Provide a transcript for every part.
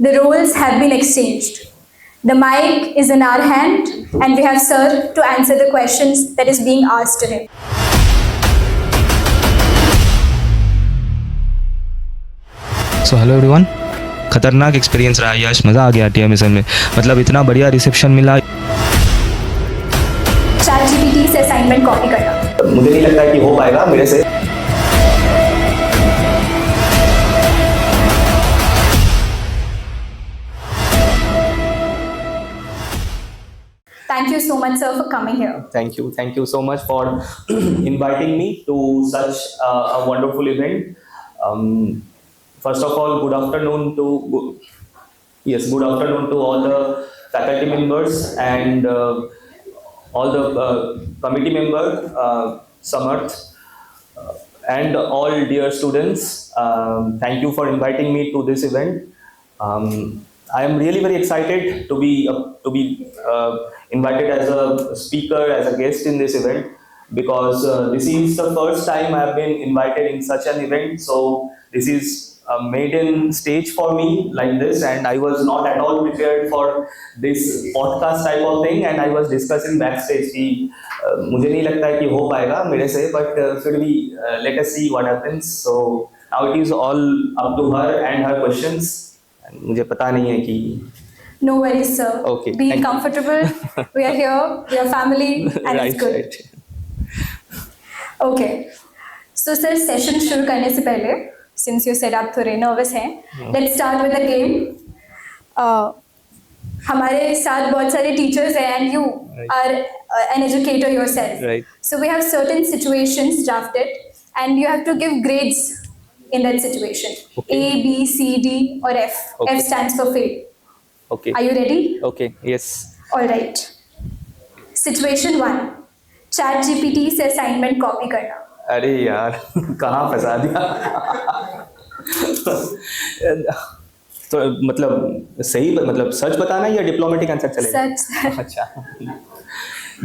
The roles have been exchanged. The mic is in our hand, and we have Sir to answer the questions that is being asked to him. So hello everyone, खतरनाक experience रहा यश, मज़ा आ गया TM mission में। मतलब इतना बढ़िया reception मिला। ChatGPT से असाइनमेंट कॉपी करना मुझे नहीं लगता कि हो पाएगा मेरे से। Thank you so much, sir, for coming here. Thank you so much for inviting me to such a wonderful event. First of all, good afternoon to all the faculty members and all the committee members, Samarth, and all dear students. Thank you for inviting me to this event. I am really very excited to be invited as a speaker, as a guest in this event, because this is the first time I have been invited in such an event. So this is a maiden stage for me like this, and I was not at all prepared for this podcast type of thing, and I was discussing backstage कि मुझे नहीं लगता है कि हो पाएगा मेरे से, but फिर भी let us see what happens. So now it is all up to her and her questions. मुझे पता नहीं है कि No worries, sir. Okay, Be thank you. comfortable. We are here. We are family, and it's good. right. Okay. So, sir, session शुरू करने से पहले, since you said आप थोड़े nervous हैं, let's start with the game. हमारे साथ बहुत सारे teachers हैं, and you are an educator yourself. Right. So we have certain situations drafted, and you have to give grades in that situation. Okay. A, B, C, D, or F. Okay. F stands for fail. Okay. Are you ready? Okay. Yes. All right. Situation 1. ChatGPT से assignment copy करना. अरे यार कहाँ फंसा दिया। तो मतलब सही, मतलब सच बताना या डिप्लोमेटिक आंसर चलेगा? सच। अच्छा,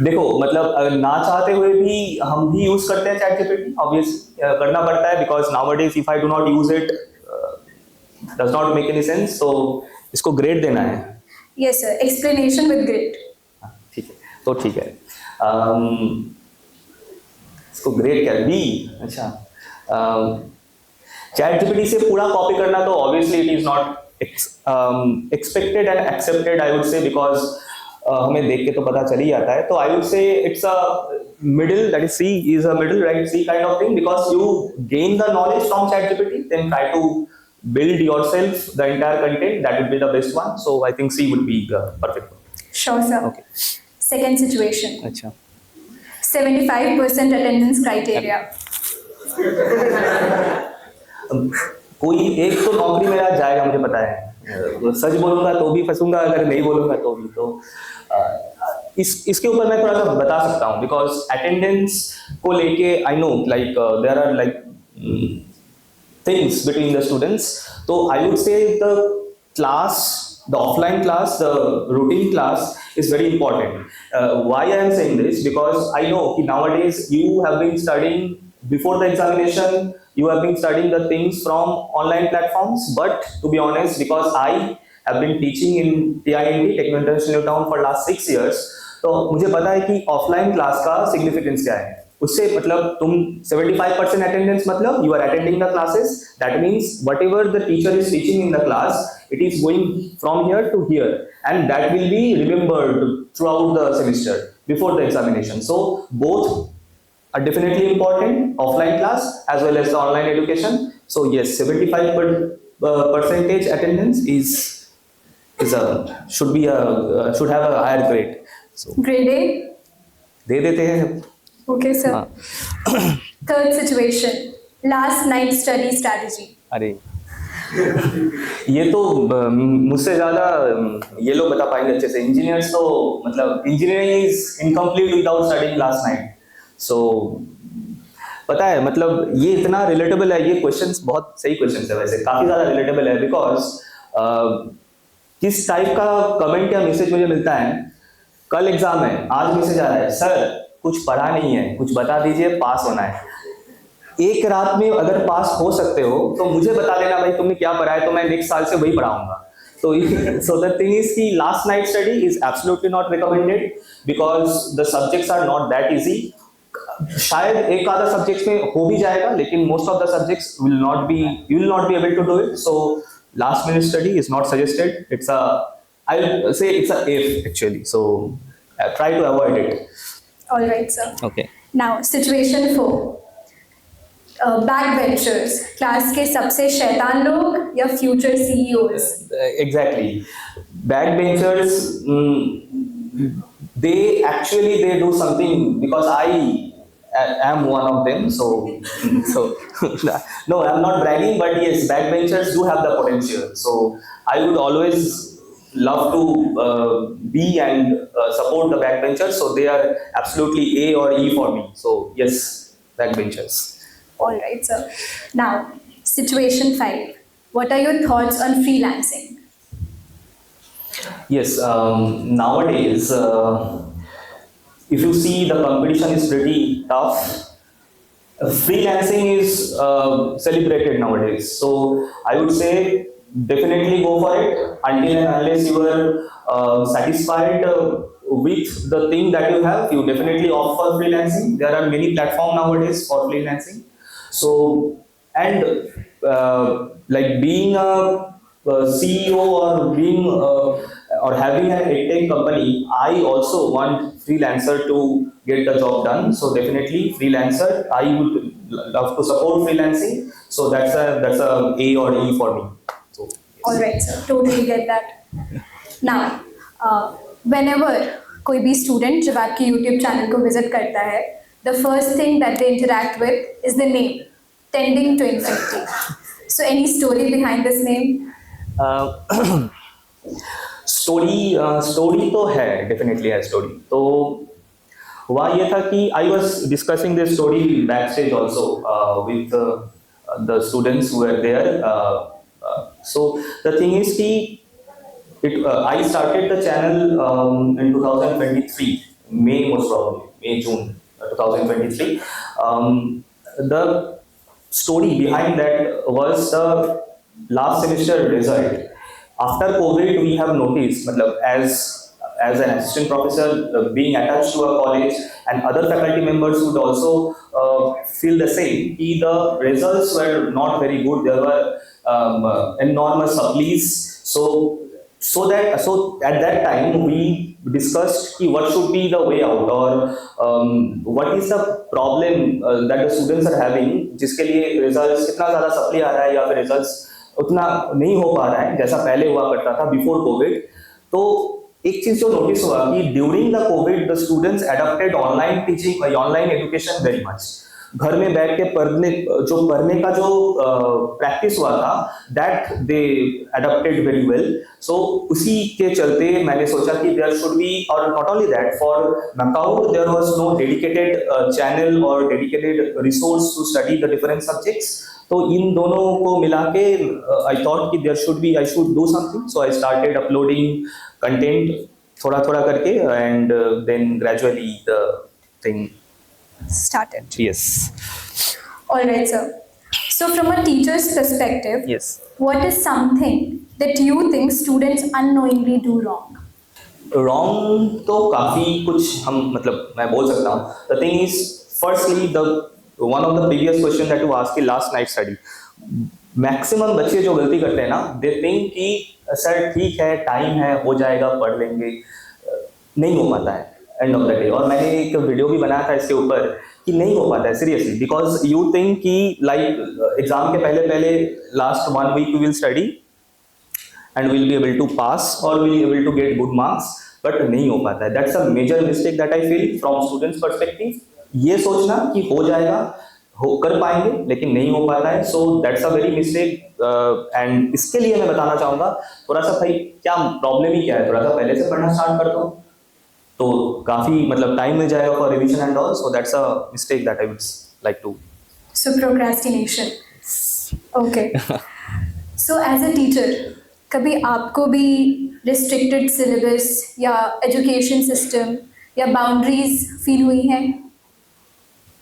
देखो मतलब ना चाहते हुए भी हम भी यूज करते हैं चैट जीपीटी, ऑब्वियस करना पड़ता है, because nowadays if I do not use it does not make any sense. तो इसको ग्रेड देना है। Yes, sir. Explanation with grade. ठीक है, तो ठीक है। इसको ग्रेड क्या, बी? अच्छा, चैट जीपीटी से पूरा कॉपी करना तो obviously it is not expected and accepted, I would से, बिकॉज हमें देख के तो पता चल ही जाता है। तो I would say it's a middle, that is C is a middle, right? C kind of thing, because you gain the knowledge from ChatGPT, then try to build yourself the entire content. That would be the best one. So I think C would be the perfect one. Sure, sir. Okay. Second situation. अच्छा, 75% attendance criteria. कोई एक तो नौकरी मेरा जाएगा, मुझे पता है। सच बोलूंगा तो भी फंसूंगा, अगर नहीं बोलूंगा तो भी। तो इसके ऊपर मैं थोड़ा सा बता सकता हूँ, बिकॉज अटेंडेंस को लेके I know like there are like things between the students. So I would say the class, the offline class, the routine class is very important. Why I am saying this? Because I know that nowadays you have been studying before the examination, you have been studying the things from online platforms. But to be honest, because I have been teaching in TINT, Techno International New Town, for last 6 years, तो मुझे पता है कि offline class का significance क्या है। उससे मतलब तुम 75% attendance मतलब you are attending the classes. That means whatever the teacher is teaching in the class, it is going from here to here, and that will be remembered throughout the semester before the examination. So both are definitely important, offline class as well as the online education. So yes, 75% attendance should have a higher grade. So Grade A. दे देते हैं। Okay, sir. Third situation. Last night study strategy. अरे ये तो मुझसे ज्यादा ये लोग बता पाएंगे अच्छे से। इंजीनियर्स तो मतलब engineering is incomplete without studying last night. So पता है मतलब ये इतना रिलेटेबल है, ये क्वेश्चंस बहुत सही क्वेश्चंस है, वैसे काफी ज्यादा रिलेटेबल है, बिकॉज किस टाइप का कमेंट या मैसेज मुझे मिलता है, कल एग्जाम है, आज मैसेज आ रहा है, सर कुछ पढ़ा नहीं है, कुछ बता दीजिए, पास होना है। एक रात में अगर पास हो सकते हो तो मुझे बता देना भाई तुमने क्या पढ़ा है, तो मैं नेक्स्ट साल से वही पढ़ाऊंगा। So, so the thing is कि last night study is absolutely not recommended because the subjects are not that easy. शायद एक आधा सब्जेक्ट्स में हो भी जाएगा, लेकिन most of the subjects will not be, you will not be able to do it. So last minute study is not suggested. It's a, I'll say it's a if actually. So try to avoid it. All right, sir. Okay. Now, situation 4. Backbenchers, class के सबसे शैतान लोग या future CEOs? Exactly. Backbenchers, they do something because I am one of them. So no, I'm not bragging, but yes, backbenchers do have the potential. So I would always love to be and support the backbenchers. So they are absolutely A or E for me. So yes, backbenchers. All right, sir. Now, situation 5. What are your thoughts on freelancing? Yes, nowadays, if you see the competition is pretty tough, freelancing is celebrated nowadays. So I would say definitely go for it until and unless you are satisfied with the thing that you have. You definitely opt for freelancing. There are many platforms nowadays for freelancing. So, and like being a CEO or being or having an edtech company, I also want freelancer to get the job done. So definitely freelancer, I would love to support freelancing. So that's a A or E for me. So All right, sir. Totally get that. Now, whenever कोई भी student जब आपके YouTube channel को visit करता है, the first thing that they interact with is the name, Tending to Infinity. So any story behind this name? Story तो है, definitely है स्टोरी. तो हुआ ये था कि I was discussing this story backstage also with the students who were there. So the thing is कि I started the channel in 2023, May most probably, June 2023. The story behind that was the last semester result. After COVID, we have noticed, as an assistant professor being attached to a college, and other faculty members would also feel the same. The results were not very good. There were enormous supplies. So at that time we discussed what should be the way out, or what is the problem that the students are having, जिसके लिए results इतना ज़्यादा supply आ रहा है या फिर results उतना नहीं हो पा रहा है जैसा पहले हुआ करता था बिफोर कोविड. तो एक चीज जो नोटिस हुआ कि during the Covid the students adopted online teaching, online education very much. घर में बैठ के पढ़ने का जो प्रैक्टिस हुआ था, that they adopted very well. So उसी के चलते मैंने सोचा कि देयर शुड बी, और not only that, for knockout there was no dedicated channel और dedicated resource to study the different subjects. तो इन दोनों को मिला के आई थॉट कि I should do something. So I started uploading content थोड़ा थोड़ा करके, and then gradually the thing Started. Yes. All right, sir. So from a teacher's perspective, Yes. what is something that you think students unknowingly do wrong? Wrong तो काफ़ी कुछ मैं बोल सकता हूँ. The thing is, firstly the one of the previous question that you asked कि last night study, maximum बच्चे जो गलती करते हैं ना, दे थिंक कि सर ठीक है, टाइम है, हो जाएगा, पढ़ लेंगे. नहीं हो पाता है एंड ऑफ द डे. और मैंने एक वीडियो भी बनाया था इसके ऊपर कि नहीं हो पाता है सीरियसली, बिकॉज यू थिंक कि लाइक एग्जाम के पहले last 1 week we will study and will be able to pass और will be able to get good marks, but नहीं हो पाता है. That's a major mistake that I feel from students perspective. ये सोचना कि हो जाएगा, हो कर पाएंगे, लेकिन नहीं हो पाता है. सो that's a very mistake. And इसके लिए मैं बताना चाहूँगा, थोड़ा सा भाई क्या प्रॉब्लम ही क्या है, थोड़ा सा पहले से पढ़ना स्टार्ट कर दो तो काफ़ी टाइम मिल जाएगा for revision and all. So that's a mistake that I would like to. So procrastination. Okay. So as a teacher, कभी आपको भी restricted syllabus या education system या boundaries feel हुई हैं?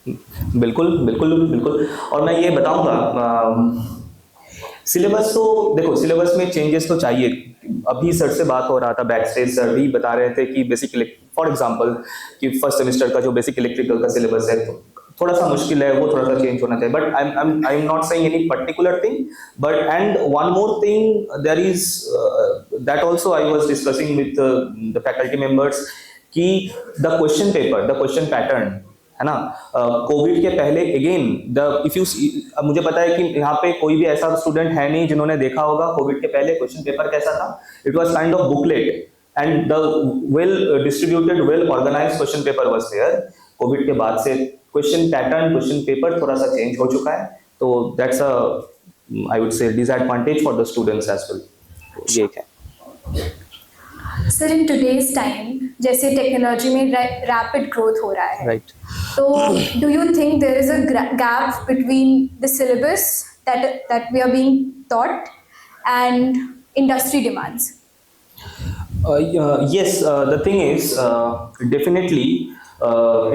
बिल्कुल बिल्कुल बिल्कुल. और मैं ये बताऊंगा, सिलेबस तो देखो, सिलेबस में चेंजेस तो चाहिए अभी सर से बात हो रहा था बैक स्टेज, सर भी बता रहे थे कि बेसिक फॉर एग्जांपल कि फर्स्ट सेमेस्टर का जो बेसिक इलेक्ट्रिकल का सिलेबस है तो थोड़ा सा मुश्किल है, वो थोड़ा सा चेंज होना चाहिए. But I am not saying any particular thing, but and one more thing there is that also I was discussing with the faculty members कि द क्वेश्चन पैटर्न है ना, कोविड के पहले अगेन इफ यू, मुझे पता है कि यहाँ पे कोई भी ऐसा स्टूडेंट है नहीं जिन्होंने देखा होगा कोविड के पहले क्वेश्चन पेपर कैसा था. It was kind of booklet and the well distributed well organised question paper was there. Covid के बाद से क्वेश्चन पैटर्न, क्वेश्चन पेपर थोड़ा सा चेंज हो चुका है, तो that's a I would say disadvantage for the students as well. ये है सर. इन टुडेज टाइम जैसे टेक्नोलॉजी में रैपिड ग्रोथ हो रहा है, राइट. तो do you think there is a gap between the syllabus that we are being taught and industry demands? Yes, the thing is, definitely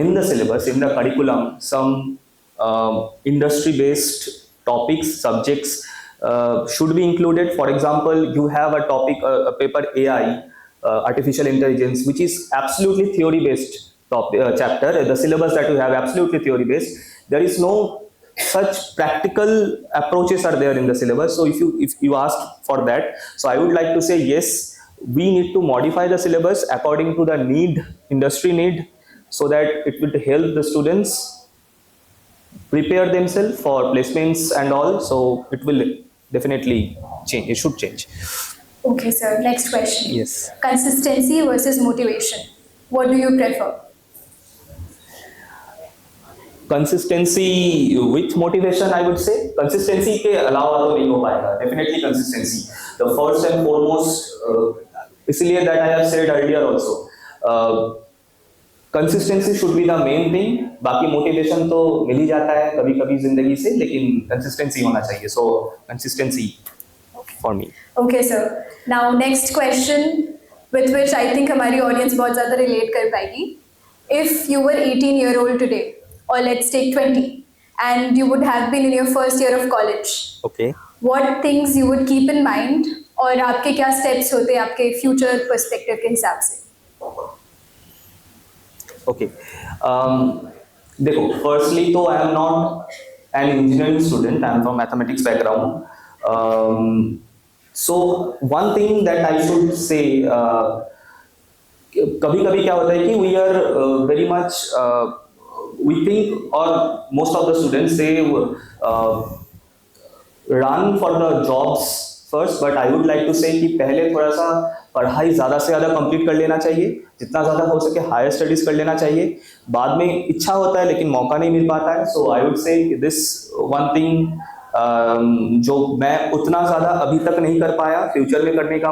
in the syllabus, in the curriculum, some industry-based topics, subjects should be included. For example, you have a topic, a paper AI, artificial intelligence, which is absolutely theory-based chapter. The syllabus that you have absolutely theory-based. There is no such practical approaches are there in the syllabus. So if you ask for that, so I would like to say yes, we need to modify the syllabus according to the need, industry need, so that it will help the students prepare themselves for placements and all. So it will definitely change. It should change. Okay, sir. Next question. Yes. Consistency versus motivation. What do you prefer? Consistency with motivation, I would say consistency के अलावा तो नहीं हो पाएगा. Definitely consistency the first and foremost, इसलिए that I have said earlier also, consistency should be the main thing. बाकी motivation तो मिल ही जाता है कभी कभी जिंदगी से, लेकिन कंसिस्टेंसी होना चाहिए. सो consistency for me. Okay, sir. Now next question with which I think हमारी audience बहुत ज़्यादा relate कर पाएगी. If you were 18-year-old today, or let's take 20, and you would have been in your first year of college, okay. what things you would keep in mind, और आपके क्या steps होते आपके future perspective के हिसाब से? ओके. देखो, firstly तो I am not an engineering student, I am from mathematics background. So one thing that I should say, कभी कभी क्या होता है कि we are very much, we think, or most of the students say run for the jobs first, but I would like to say कि पहले थोड़ा सा पढ़ाई ज़्यादा से ज़्यादा कंप्लीट कर लेना चाहिए, जितना ज़्यादा हो सके हायर स्टडीज़ कर लेना चाहिए. बाद में इच्छा होता है लेकिन मौका नहीं मिल पाता है. So I would say this one thing जो मैं उतना ज़्यादा अभी तक नहीं कर पाया, फ्यूचर में करने का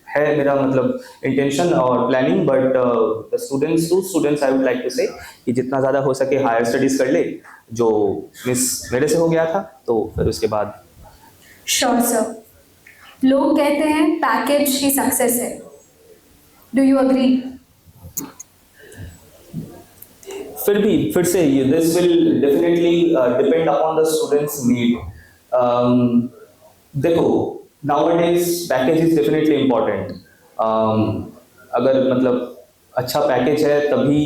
है मेरा मतलब इंटेंशन और planning. But the students I would like to say कि जितना ज़्यादा हो सके हायर स्टडीज़ कर ले, जो मिस मेरे से हो गया था, तो फिर उसके बाद. Sure, sir. लोग कहते हैं पैकेज ही सक्सेस है. Do you agree? फिर से this will definitely depend upon the students need. देखो, nowadays package is definitely important. अगर मतलब अच्छा पैकेज है तभी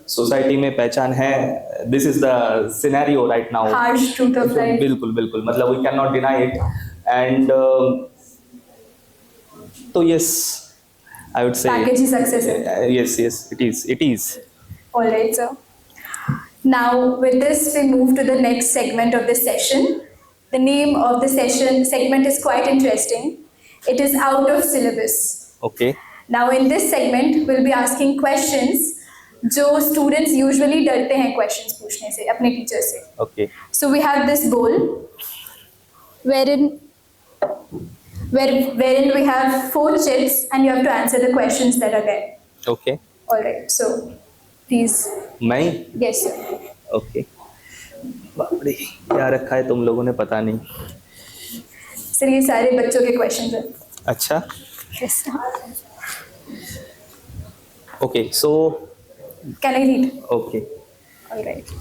सोसाइटी में पहचान है. This is the scenario right now. Harsh truth of life. बिल्कुल बिल्कुल, मतलब we can not deny it. And तो yes, I would say package ही सक्सेस है. yes, it is. All right, sir. Now, with this, we move to the next segment of this session. The name of the segment is quite interesting. It is out of syllabus. Okay. Now, in this segment, we'll be asking questions जो students usually डरते हैं questions पूछने से अपने teacher से. Okay. So we have this bowl, wherein we have 4 chips, and you have to answer the questions that are there. Okay. All right. So, please. मैं. Yes, sir. Okay. बाप रे, क्या रखा है तुम लोगों ने पता नहीं. सर ये सारे बच्चों के क्वेश्चन हैं. अच्छा. Yes. Okay, so. Can I read? Okay. All right.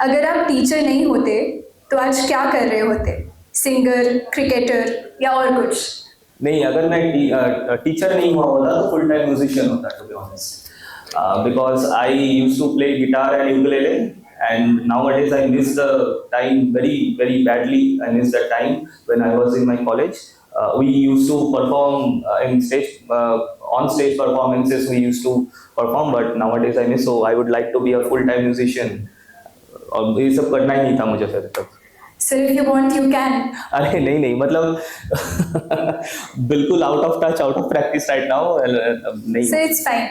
अगर आप टीचर नहीं होते तो आज क्या कर रहे होते? सिंगर, क्रिकेटर या और कुछ? नहीं, अगर मैं टीचर नहीं हुआ होता तो फुल टाइम म्यूजिशियन होता, to be honest, because I used to play guitar and ukulele, and nowadays I miss the time very very badly. I miss that time when I was in my college. We used to perform in stage on stage performances. We used to perform, but nowadays I miss. So I would like to be a full time musician. और ये सब करना ही नहीं था मुझे फिर तक। So if you want, you can. अरे नहीं नहीं, मतलब बिल्कुल out of touch, out of practice right now, नहीं। So it's fine.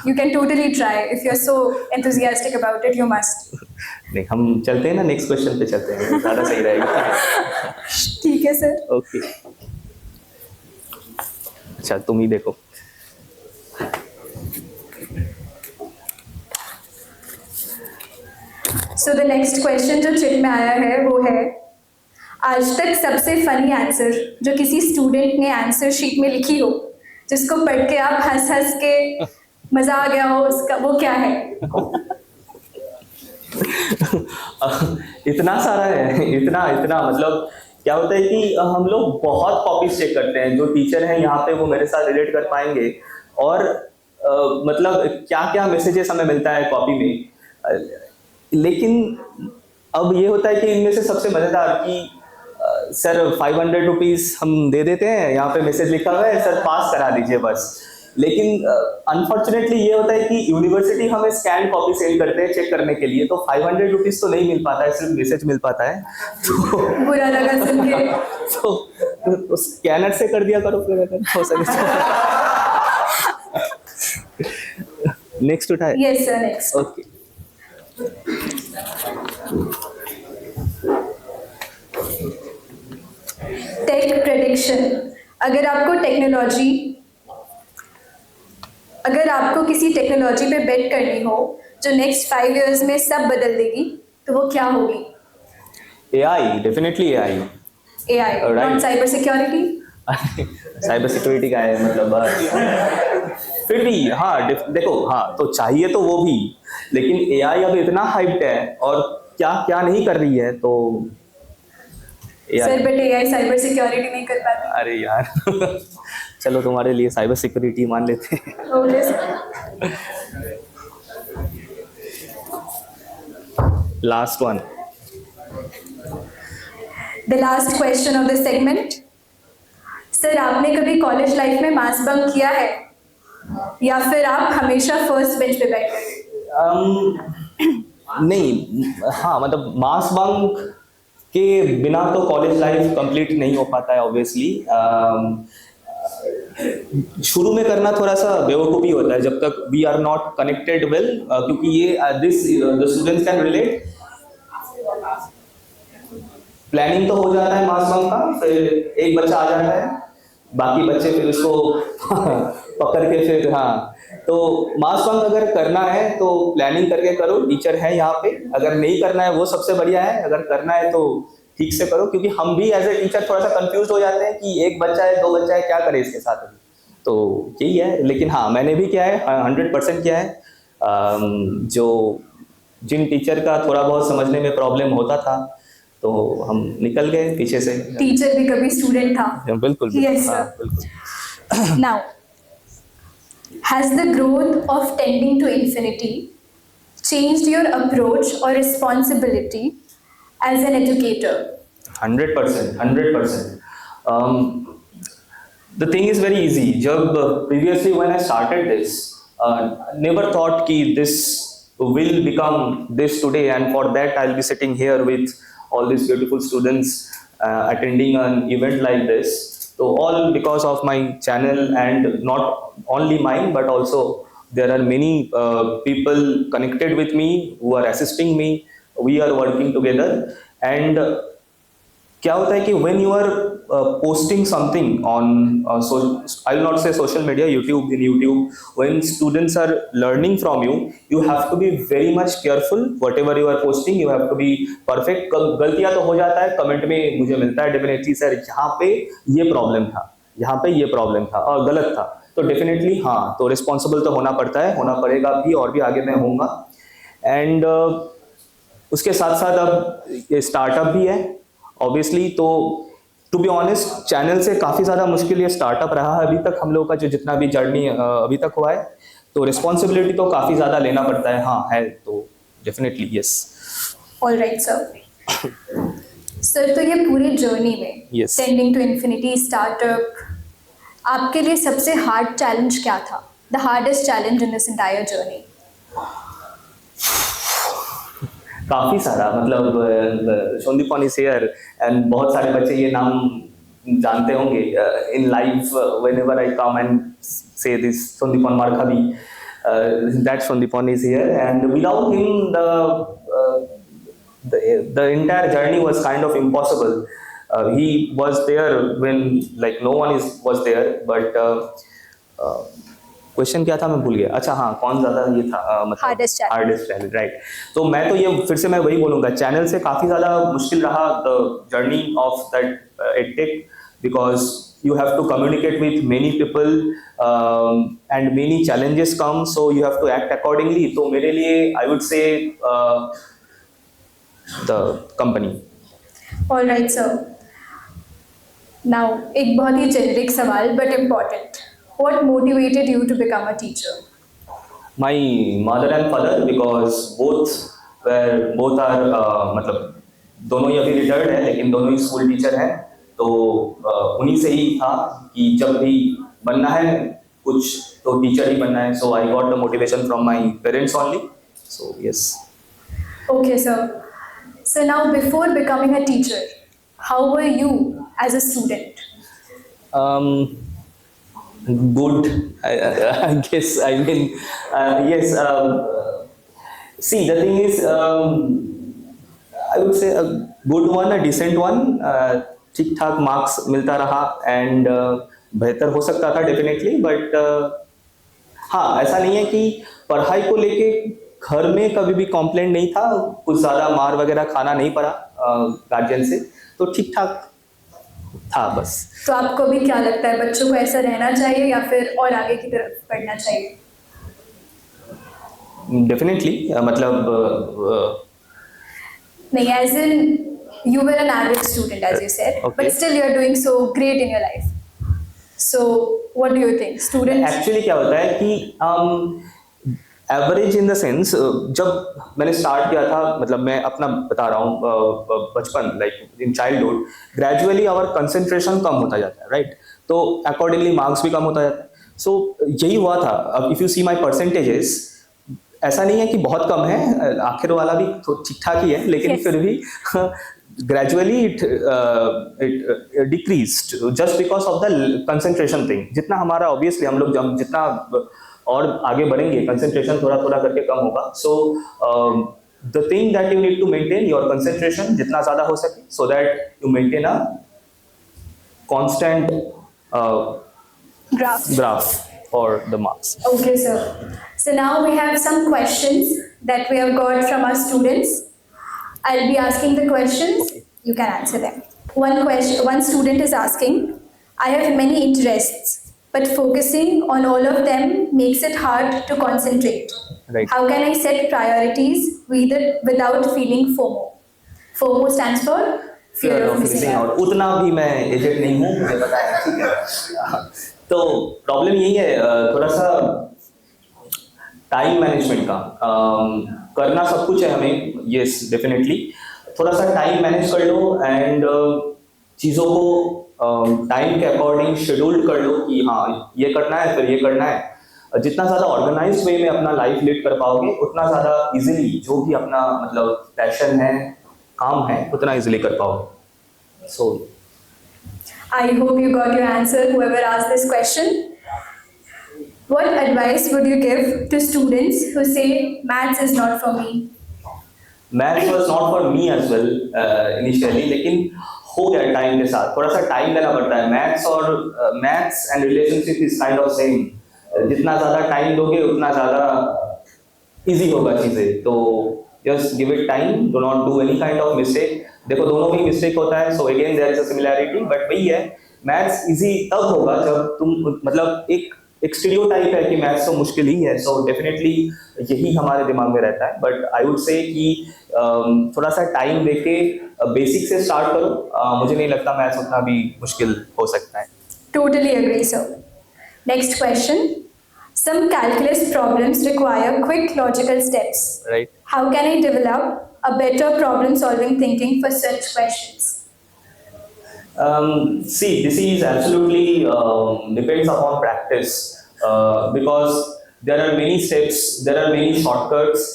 You can totally try. If you're so enthusiastic about it, you must. नहीं, हम चलते हैं ना, नेक्स्ट क्वेश्चन पे चलते हैं, ज़्यादा सही रहेगा। ठीक है सर। ओके, अच्छा तुम ही देखो। So the next question जो चिट में आया है वो है, आज तक सबसे फनी आंसर जो किसी स्टूडेंट ने आंसर शीट में लिखी हो, जिसको पढ़ के आप हंस हंस के मजा आ गया हो, उसका वो क्या है? इतना सारा है, इतना इतना, मतलब क्या होता है कि हम लोग बहुत कॉपीज चेक करते हैं। जो टीचर हैं यहाँ पे वो मेरे साथ रिलेट कर पाएंगे, और मतलब क्या क्या मैसेजेस हमें मिलता है कॉपी में। लेकिन अब ये होता है कि इनमें से सबसे मजेदार कि सर 500 रुपीज हम दे देते हैं, यहाँ पे मैसेज लिखा हुआ है सर पास करा दीजिए बस। लेकिन अनफॉर्चुनेटली ये होता है कि यूनिवर्सिटी हमें स्कैन कॉपी सेंड करते हैं चेक करने के लिए, तो 500 रुपीज तो नहीं मिल पाता है, सिर्फ मैसेज मिल पाता है। तो बुरा लगा सुन के। तो स्कैनर से कर दिया करो फिर, अगर हो सके। नेक्स्ट उठाए? Yes sir, next. Okay, take prediction. अगर आपको किसी टेक्नोलॉजी पे बेट करनी हो जो नेक्स्ट 5 इयर्स में सब बदल देगी, तो वो क्या होगी? AI, definitely AI। AI, not cyber security. Cyber security का है, मतलब फिर भी हाँ, देखो हाँ, तो चाहिए तो वो भी, लेकिन AI अब इतना हाइप्ड है और क्या क्या नहीं कर रही है, तो sir but AI cyber security नहीं कर पाती। अरे यार चलो तुम्हारे लिए साइबर सिक्योरिटी मान लेते हैं। Okay sir. Last one, the last question of this segment. Sir आपने कभी कॉलेज लाइफ में मास बंक किया है, या फिर आप हमेशा फर्स्ट बेंच पे बैठे थे? नहीं, हाँ मतलब मास बंक के बिना तो कॉलेज लाइफ कंप्लीट नहीं हो पाता है ऑब्वियसली। शुरू में करना थोड़ा सा बेवकूफ़ी होता है जब तक we are not connected well, क्योंकि ये this the students can relate. Planning तो हो जाता है मास बंक का, फिर एक बच्चा आ जाता है, बाकी बच्चे फिर उसको पकड़ के फिर, हाँ तो मास बंक अगर करना है तो प्लानिंग करके करो, टीचर है यहाँ पे। अगर नहीं करना है वो सबसे बढ़िया है, अगर करना है तो ठीक से करो, क्योंकि हम भी एज ए टीचर थोड़ा सा कंफ्यूज हो जाते हैं कि एक बच्चा है, 2 बच्चा है, क्या करें इसके साथ अभी, तो यही है। लेकिन हाँ, मैंने भी किया है, 100% किया है। जो जिन टीचर का थोड़ा बहुत समझने में प्रॉब्लम होता था, तो हम निकल गए पीछे से। टीचर भी कभी स्टूडेंट था। बिल्कुल Yes, sir. बिल्कुल। Now, has the growth of tending to infinity changed your approach or responsibility as an educator? 100%. The thing is very easy. जब previously when I started this, never thought कि this will become this today, and for that I'll be sitting here with all these beautiful students attending an event like this. So all because of my channel, and not only mine but also there are many people connected with me who are assisting me. We are working together, and क्या होता है कि when you are posting something on so I will not say social media, YouTube, in YouTube, when students are learning from you, you have to be very much careful. Whatever you are posting, you have to be perfect. गलतियां तो हो जाता है, comment में मुझे मिलता है definitely, sir यहाँ पे ये प्रॉब्लम था, यहाँ पे ये प्रॉब्लम था और गलत था, तो डेफिनेटली हाँ, तो रिस्पॉन्सिबल तो होना पड़ता है, होना पड़ेगा भी, और भी आगे मैं होऊंगा। एंड उसके साथ साथ अब ये स्टार्टअप भी है ऑब्वियसली, तो टू बी ऑनेस्ट चैनल से काफ़ी ज़्यादा मुश्किल ये स्टार्टअप रहा है अभी तक हम लोग का, जो जितना भी जर्नी अभी तक हुआ है। तो रिस्पॉन्सिबिलिटी तो काफ़ी ज़्यादा लेना पड़ता है, हाँ है तो definitely yes. All right sir. Sir तो ये पूरी जर्नी में Yes. Tending to infinity startup, आपके लिए सबसे हार्ड चैलेंज क्या था? The hardest challenge in this entire journey? काफ़ी सारा, मतलब संदीपन इज हियर एंड बहुत सारे बच्चे ये नाम जानते होंगे in life whenever I come and say this Sandipan Markhavi, that Sandipan is here and without him the entire journey was kind of impossible. He was there when like no one was there, but question क्या था मैं भूल गया। अच्छा हाँ, कौन ज़्यादा ये था मतलब Hardest चैलेंज, राइट। तो मैं तो ये फिर से मैं वही बोलूँगा, चैनल से काफ़ी ज़्यादा मुश्किल रहा the journey of that edtech, because you have to communicate with many people and many challenges come, so you have to act accordingly. तो मेरे लिए I would say the company. All right sir. Now एक बहुत ही generic सवाल but important, what motivated you to become a teacher? My mother and father, because both are मतलब दोनों ही अभी रिटायर्ड है लेकिन दोनों ही स्कूल टीचर हैं, तो उन्हीं से ही था कि जब भी बनना है कुछ तो टीचर ही बनना है। So I got the motivation from my parents only, so yes. Okay, sir. So now, before becoming a teacher, how were you as a student? Good, I guess. I mean, yes. See, the thing is, I would say a good one, a decent one. ठीक ठाक marks मिलता रहा and बेहतर हो सकता था definitely, but हाँ ऐसा नहीं है कि पढ़ाई को लेके घर में कभी भी कॉम्प्लेन नहीं था, कुछ ज़्यादा मार वगैरह खाना नहीं पड़ा गार्जियन से, तो ठीक ठाक था बस। तो आपको भी क्या लगता है, बच्चों को ऐसा रहना चाहिए या फिर और आगे की तरफ बढ़ना चाहिए? डेफिनेटली मतलब नहीं, as in you were an average student as you said, Okay. but still you are doing so great in your life. So what do you think, students? Actually क्या होता है कि एवरेज इन द सेंस, जब मैंने start किया था, मतलब मैं अपना बता रहा हूँ, बचपन like in childhood, gradually our concentration कम होता जाता है, राइट? तो अकॉर्डिंगली मार्क्स भी कम होता जाता है। सो यही हुआ था। अब if you see my percentages, ऐसा नहीं है कि बहुत कम है, आखिर वाला भी तो ठीक ठाक ही है, लेकिन Yes. फिर भी gradually it decreased just because of the concentration thing. जितना हमारा obviously हम लोग जब जितना और आगे बढ़ेंगे concentration थोड़ा थोड़ा करके कम होगा। So the thing that you need to maintain your concentration जितना ज़्यादा हो सके, so that you maintain a constant graph for the marks. Okay, sir. So now we have some questions that we have got from our students. I'll be asking the questions. You can answer them. One student is asking, I have many interests, but focusing on all of them makes it hard to concentrate. Right. How can I set priorities without feeling FOMO? FOMO stands for fear of missing out. उतना भी मैं aged नहीं हूँ, मुझे पता है, ठीक है। तो प्रॉब्लम यही है थोड़ा सा टाइम मैनेजमेंट का। करना सब कुछ है हमें, यस डेफिनेटली, थोड़ा सा टाइम मैनेज कर लो एंड चीज़ों को टाइम के अकॉर्डिंग शेड्यूल्ड कर लो कि हाँ ये करना है फिर ये करना है। जितना ज़्यादा ऑर्गेनाइज वे में अपना लाइफ लीड कर पाओगे, उतना ज़्यादा इजीली जो भी अपना मतलब पैशन है, काम है, उतना इजीली कर पाओगे। सो I hope you got your answer, whoever asked this question. What advice would you give to students who say maths is not for me? Maths was not for me as well initially, लेकिन हो गया time के साथ, थोड़ा सा time देना पड़ता है। Maths and relationship is kind of same, जितना ज़्यादा टाइम दोगे उतना ज़्यादा इजी होगा चीज़ें। तो just give it time, do not do any kind of mistake. देखो दोनों में मिस्टेक होता है, so again there is a similarity, but वही है, मैथ्स इजी तब होगा जब तुम मतलब एक एक स्टीरियोटाइप है कि मैथ्स तो मुश्किल ही है, सो डेफिनेटली यही हमारे दिमाग में रहता है। बट आई वुड से कि थोड़ा सा टाइम देके बेसिक से स्टार्ट करो। मुझे नहीं लगता मैथ्स उतना भी मुश्किल हो सकता है। Totally agree, sir. Next question. Some calculus problems require quick logical steps. Right. How can I develop a better problem solving thinking for such questions? See, this is absolutely depends upon practice, because there are many steps, there are many shortcuts.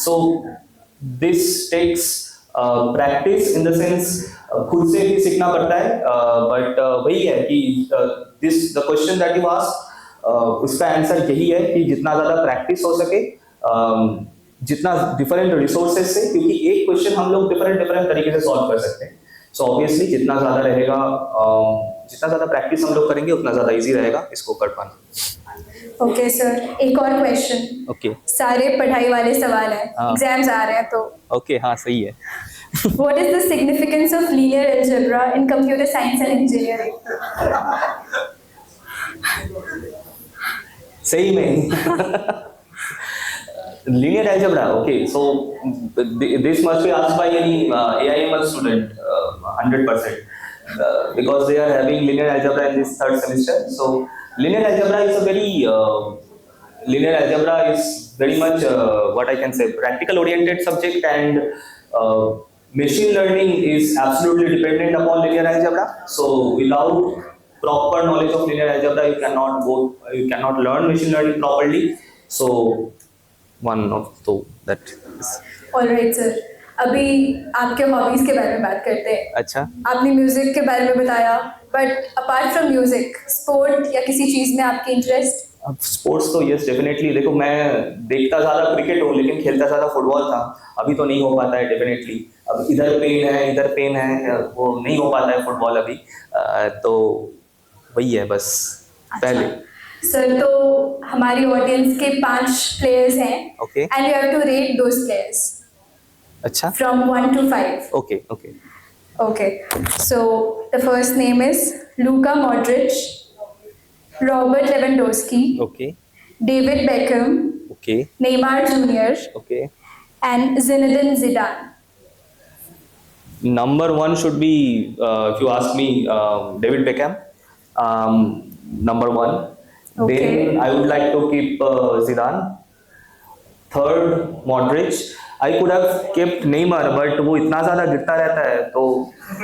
So this takes practice in the sense खुद से भी सीखना पड़ता है। But वही है कि the question that you asked, उसका आंसर यही है कि जितना ज़्यादा प्रैक्टिस हो सके, जितना डिफरेंट रिसोर्सेज से, क्योंकि एक क्वेश्चन हम लोग डिफरेंट तरीके से सॉल्व कर सकते हैं। सो ऑब्वियसली जितना ज़्यादा रहेगा, जितना ज़्यादा प्रैक्टिस हम लोग करेंगे उतना ज़्यादा इजी रहेगा इसको कर पाना। ओके सर, एक और क्वेश्चन। ओके। सारे पढ़ाई वाले सवाल हैं, हाँ। एग्जाम्स आ रहे हैं तो ओके, हाँ सही है। What is the significance of linear algebra in computer science and engineering? सही में linear algebra, okay, so this must be asked by any AIML student, 100%, because they are having linear algebra in this third semester. So linear algebra is very much what I can say, practical oriented subject, and machine learning is absolutely dependent upon linear algebra. So without proper knowledge of linear algebra, you cannot learn machine learning properly. So one of that is. Alright sir, अभी आपके hobbies के बारे में बात करते हैं। अच्छा। आपने म्यूजिक के बारे में बताया, but apart from music, sport या किसी चीज में आपकी इंटरेस्ट? अब स्पोर्ट्स तो यस डेफिनेटली, देखो मैं देखता ज़्यादा क्रिकेट हूँ लेकिन खेलता ज़्यादा फुटबॉल था। अभी तो नहीं हो पाता है डेफिनेटली, अब इधर पेन है, वो नहीं हो पाता है फुटबॉल अभी। तो वही है बस। पहले सर, तो हमारी ऑडियंस के 5 प्लेयर्स हैं, okay, and you have to rate those players अच्छा, from 1 to 5. Okay okay Okay, so the first name is Luka Modric, Robert Lewandowski, okay David Beckham, okay Neymar Jr. Okay. and Zinedine Zidane. Number one should be, if you ask me, David Beckham. Number one. Okay. Then I would like to keep Zidane. Third, Modric. I could have kept Neymar, but वो इतना ज़्यादा गिरता रहता है तो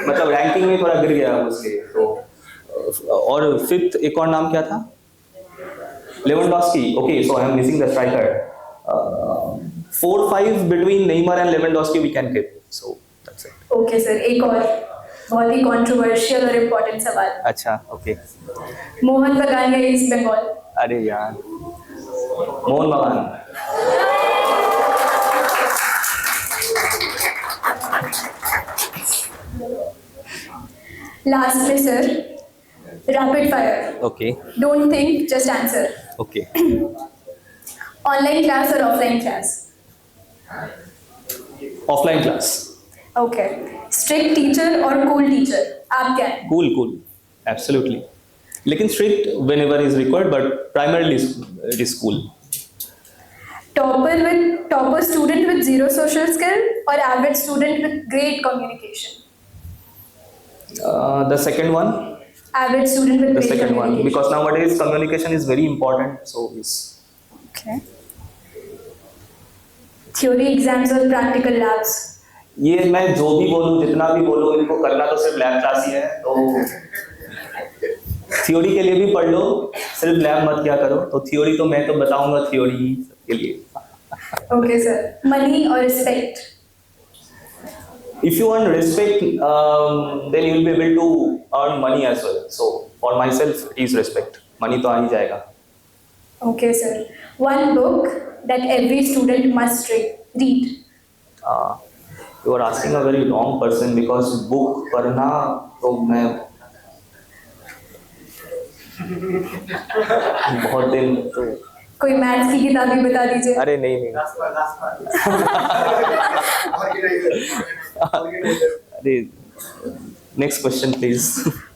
मतलब ranking में थोड़ा गिर गया उसके। तो और फिफ्थ एक और नाम क्या था? Lewandowski. Okay, so I am missing the striker. 4-5 between Neymar and Lewandowski we can keep. So that's it. Okay sir, एक और बहुत ही कंट्रोवर्शियल और इम्पोर्टेंट सवाल। अच्छा, ओके। मोहन बगान या ईस्ट बंगाल? अरे यार, मोहन बगान। लास्ट में sir, rapid fire. Okay don't think, just answer. Okay. Online class और offline class? Offline class. Okay. Strict teacher और कूल टीचर, आप क्या हैं? कूल एब्सोल्युटली, लेकिन strict whenever is required, but primarily it is cool. Topper student with zero social skill और average student with great communication? The second one. Average student with The great second one, communication. because nowadays communication is very important. So yes. Okay. Theory exams और practical labs? ये मैं जो भी बोलूँ, जितना भी बोलूँ, इनको करना तो सिर्फ लैब क्लास ही है। तो थ्योरी के लिए भी पढ़ लो, सिर्फ लैब मत क्या करो। तो थ्योरी तो मैं तो बताऊंगा थ्योरी ही सबके लिए। Okay sir. Money और respect? If you want respect, then you will be able to earn money as well. So for myself, it is respect. Money तो आ ही जाएगा। Okay sir. One book that every student must read? You are asking a very wrong person, because book पढ़ना तो मैं बहुत दिन तो। कोई maths की किताब भी बता दीजिए। अरे नहीं अरे next question please.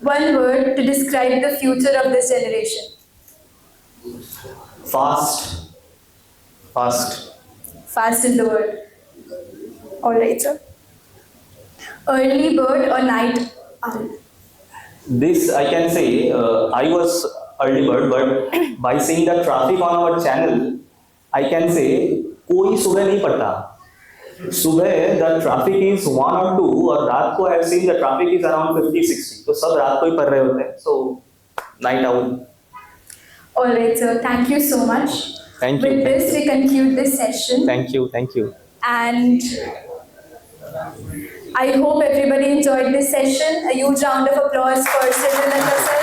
One word to describe the future of this generation? Fast. Fast. Fast is the word. All right, sir. Early bird or night owl? This I can say, I was early bird, but by seeing the traffic on our channel, I can say कोई सुबह नहीं पढ़ता. सुबह the traffic is 1 or 2, और रात को I have seen the traffic is around 50-60. तो सब रात को ही पढ़ रहे होते हैं. So night owl. All right, sir. Thank you so much. Thank you. With this, we conclude this session. Thank you. Thank you. And I hope everybody enjoyed this session. A huge round of applause for Srivinatha sir.